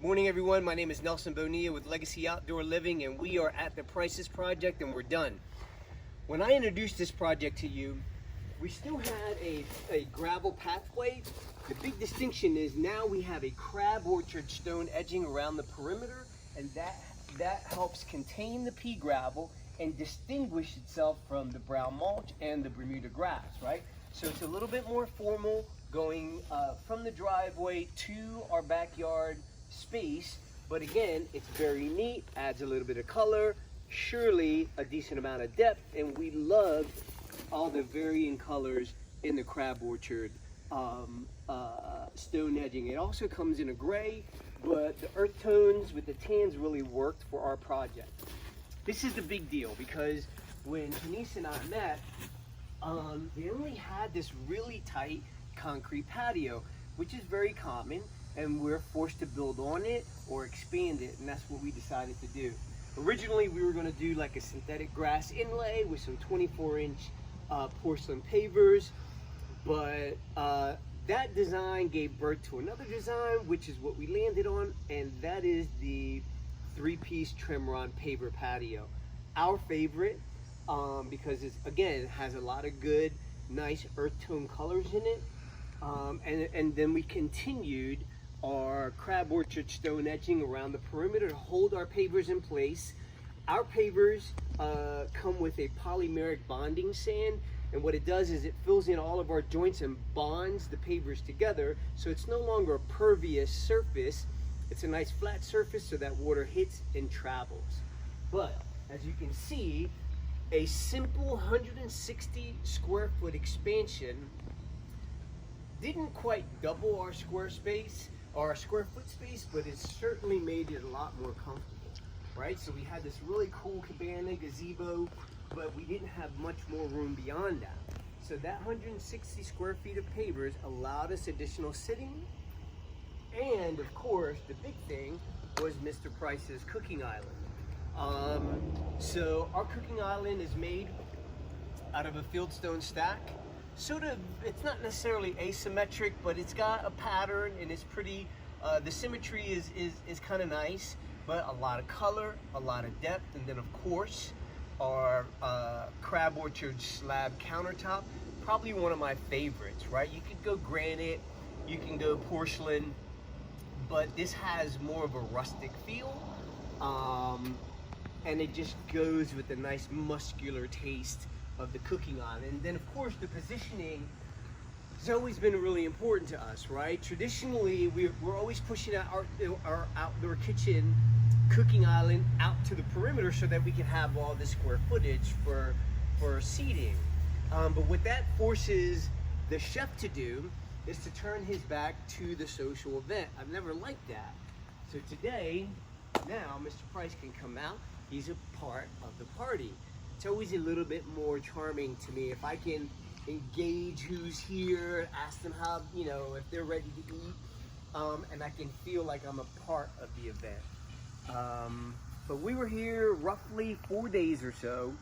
Good morning, everyone. My name is Nelson Bonilla with Legacy Outdoor Living, and we are at the Prices project, and we're done. When I introduced this project to you, we still had a gravel pathway. The big distinction is now we have a crab orchard stone edging around the perimeter, and that helps contain the pea gravel and distinguish itself from the brown mulch and the Bermuda grass, right? So it's a little bit more formal going from the driveway to our backyard space, but again, it's very neat, adds a little bit of color, surely a decent amount of depth, and we love all the varying colors in the crab orchard stone edging. It also comes in a gray, but the earth tones with the tans really worked for our project. This is the big deal because when Chanise and I met, they only had this really tight concrete patio, which is very common, and we're forced to build on it or expand it, and that's what we decided to do. Originally, we were going to do like a synthetic grass inlay with some 24-inch porcelain pavers, but that design gave birth to another design, which is what we landed on, and that is the 3-piece Tremron paver patio. Our favorite, because it's, again, it has a lot of good, nice earth tone colors in it. And then we continued our crab orchard stone edging around the perimeter to hold our pavers in place. Our pavers come with a polymeric bonding sand, and what it does is it fills in all of our joints and bonds the pavers together, so it's no longer a pervious surface. It's a nice flat surface so that water hits and travels. But as you can see, a simple 160 square foot expansion didn't quite double our square foot space, but it certainly made it a lot more comfortable, right? So we had this really cool cabana gazebo, but we didn't have much more room beyond that. So that 160 square feet of pavers allowed us additional sitting, and of course, the big thing was Mr. Price's cooking island. So our cooking island is made out of a fieldstone stack. Sort of, it's not necessarily asymmetric, but it's got a pattern and it's pretty, the symmetry is kind of nice, but a lot of color, a lot of depth, and then of course, our crab orchard slab countertop, probably one of my favorites, right? You could go granite, you can go porcelain, but this has more of a rustic feel, and it just goes with the nice muscular taste of the cooking island. And then of course the positioning has always been really important to us, right? Traditionally, we're always pushing out our outdoor kitchen cooking island out to the perimeter so that we can have all this square footage for seating. But what that forces the chef to do is to turn his back to the social event. I've never liked that. So today, now Mr. Price can come out. He's a part of the party. It's always a little bit more charming to me if I can engage who's here, ask them how, you know, if they're ready to eat, and I can feel like I'm a part of the event. But we were here roughly 4 days or so,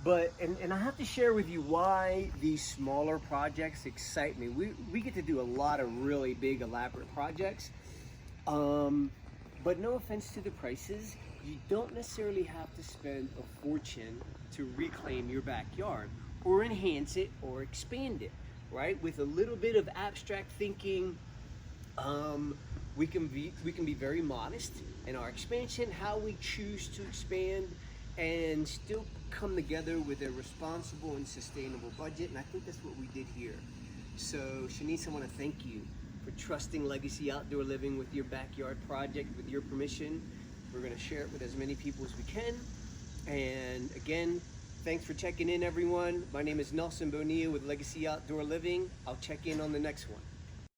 and I have to share with you why these smaller projects excite me. We get to do a lot of really big, elaborate projects, but no offense to the Prices, you don't necessarily have to spend a fortune to reclaim your backyard or enhance it or expand it, right? With a little bit of abstract thinking, we can be very modest in our expansion, how we choose to expand, and still come together with a responsible and sustainable budget. And I think that's what we did here. So Chanise, I want to thank you for trusting Legacy Outdoor Living with your backyard project. With your permission, we're going to share it with as many people as we can. And again, thanks for checking in, everyone. My name is Nelson Bonilla with Legacy Outdoor Living. I'll check in on the next one.